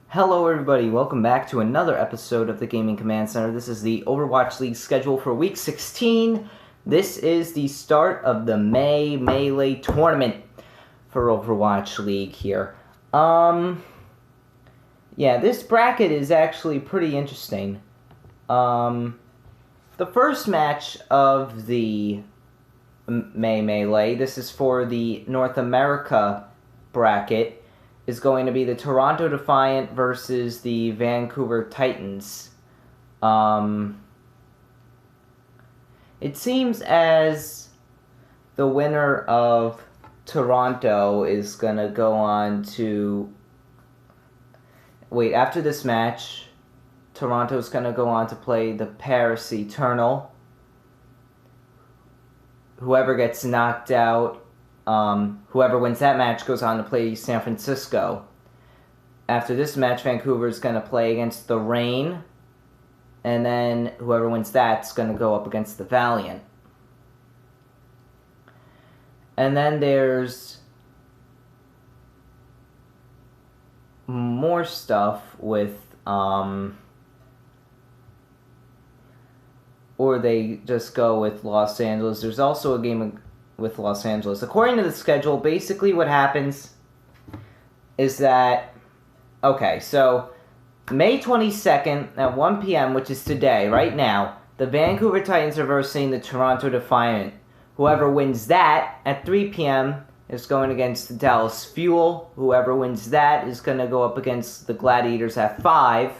Hello everybody, welcome back to another episode of the Gaming Command Center. This is the Overwatch League schedule for Week 16. This is the start of the May Melee Tournament for Overwatch League here. Yeah, this bracket is actually pretty interesting. The first match of the May Melee, this is for the North America bracket, is going to be the Toronto Defiant versus the Vancouver Titans. It seems as the winner of Toronto is going to go on to... Wait, after this match, Toronto's going to go on to play the Paris Eternal. Whoever gets knocked out, whoever wins that match goes on to play San Francisco. After this match, Vancouver is going to play against the Reign. And then whoever wins that's going to go up against the Valiant. And then there's more stuff with... or they just go with Los Angeles. There's also a game with Los Angeles. According to the schedule, basically what happens is that... Okay, so May 22nd at 1 p.m., which is today, right now, the Vancouver Titans are versing the Toronto Defiant. Whoever wins that at 3 p.m. is going against the Dallas Fuel. Whoever wins that is going to go up against the Gladiators at 5.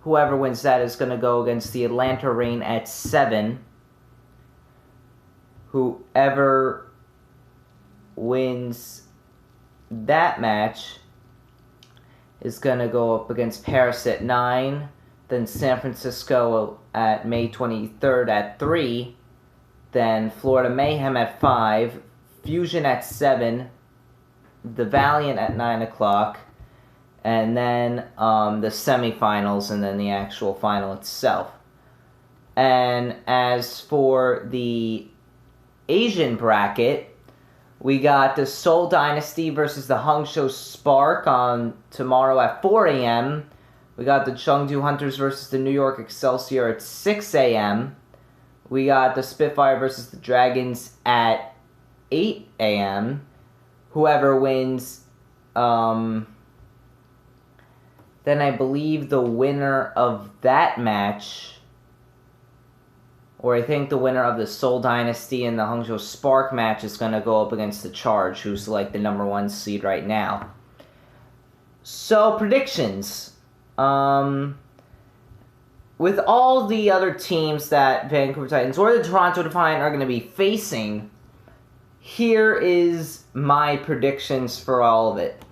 Whoever wins that is going to go against the Atlanta Reign at 7. Whoever wins that match is going to go up against Paris at 9. Then San Francisco at May 23rd at 3. Then Florida Mayhem at 5. Fusion at 7. The Valiant at 9 o'clock. And then the semifinals, and then the actual final itself. And as for the Asian bracket, we got the Seoul Dynasty versus the Hangzhou Spark on tomorrow at 4 a.m. We got the Chengdu Hunters versus the New York Excelsior at 6 a.m. We got the Spitfire versus the Dragons at 8 a.m. Whoever wins... Then I believe the winner of that match, or I think the winner of the Seoul Dynasty and the Hangzhou Spark match is going to go up against the Charge, who's like the number 1 seed right now. So, predictions. With all the other teams that Vancouver Titans or the Toronto Defiant are going to be facing, here is my predictions for all of it.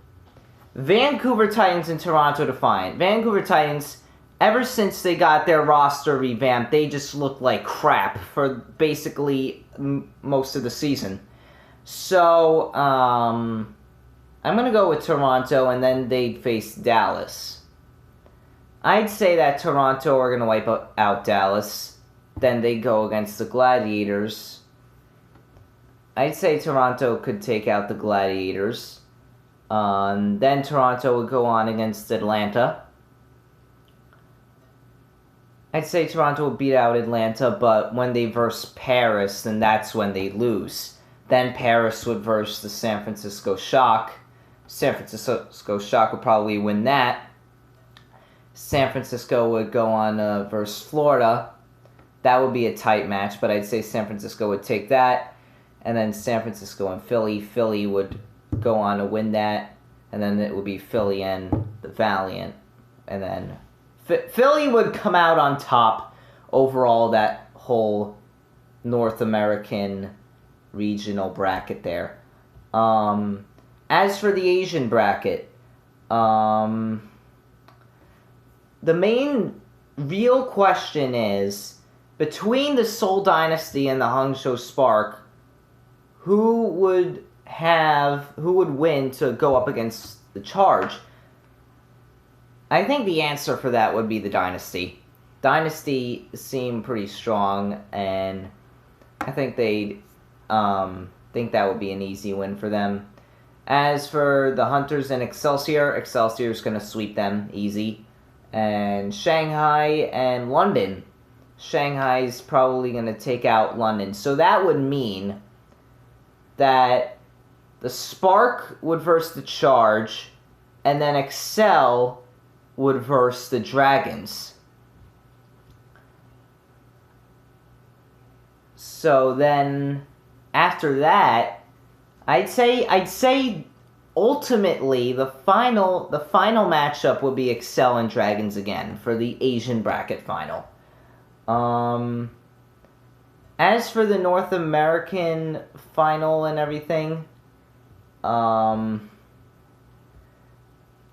Vancouver Titans and Toronto Defiant. Vancouver Titans, ever since they got their roster revamped, they just look like crap for basically most of the season. So, I'm going to go with Toronto, and then they'd face Dallas. I'd say that Toronto are going to wipe out Dallas. Then they go against the Gladiators. I'd say Toronto could take out the Gladiators. Then Toronto would go on against Atlanta. I'd say Toronto would beat out Atlanta, but when they verse Paris, then that's when they lose. Then Paris would verse the San Francisco Shock. San Francisco Shock would probably win that. San Francisco would go on versus Florida. That would be a tight match, but I'd say San Francisco would take that. And then San Francisco and Philly. Philly would go on to win that, and then it would be Philly and the Valiant, and then Philly would come out on top overall that whole North American regional bracket there. As for the Asian bracket, the main real question is, between the Seoul Dynasty and the Hangzhou Spark, who would win to go up against the Charge? I think the answer for that would be the Dynasty. Dynasty seem pretty strong, and I think they'd think that would be an easy win for them. As for the Hunters and Excelsior, Excelsior's going to sweep them easy. And Shanghai and London. Shanghai's probably going to take out London. So that would mean that the Spark would verse the Charge, and then Excel would verse the Dragons. So then, after that, I'd say ultimately the final matchup would be Excel and Dragons again for the Asian bracket final. As for the North American final and everything,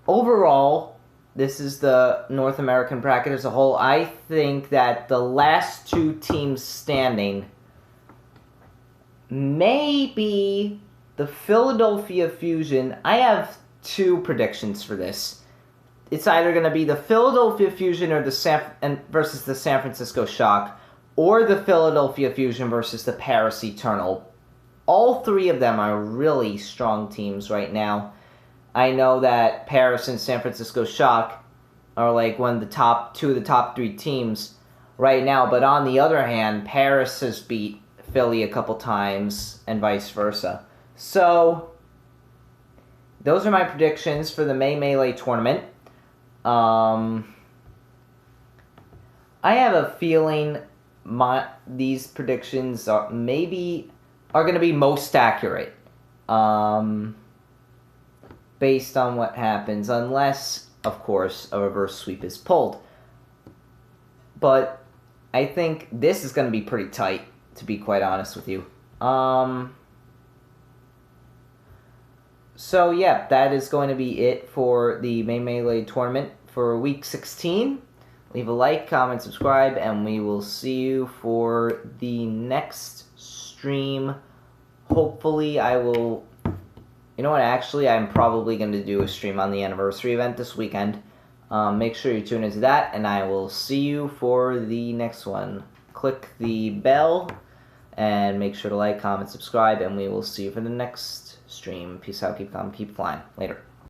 overall, this is the North American bracket as a whole. I think that the last two teams standing may be the Philadelphia Fusion. I have two predictions for this. It's either going to be the Philadelphia Fusion or versus the San Francisco Shock, or the Philadelphia Fusion versus the Paris Eternal. All three of them are really strong teams right now. I know that Paris and San Francisco Shock are like two of the top three teams right now, but on the other hand, Paris has beat Philly a couple times and vice versa. So, those are my predictions for the May Melee tournament. I have a feeling these predictions are going to be most accurate, based on what happens, unless, of course, a reverse sweep is pulled. But I think this is going to be pretty tight, to be quite honest with you. So, yeah, that is going to be it for the May Melee tournament for Week 16. Leave a like, comment, subscribe, and we will see you for the next stream. Hopefully, I will... You know what, actually, I'm probably going to do a stream on the anniversary event this weekend. Make sure you tune into that, and I will see you for the next one. Click the bell, and make sure to like, comment, subscribe, and we will see you for the next stream. Peace out, keep calm, keep flying. Later.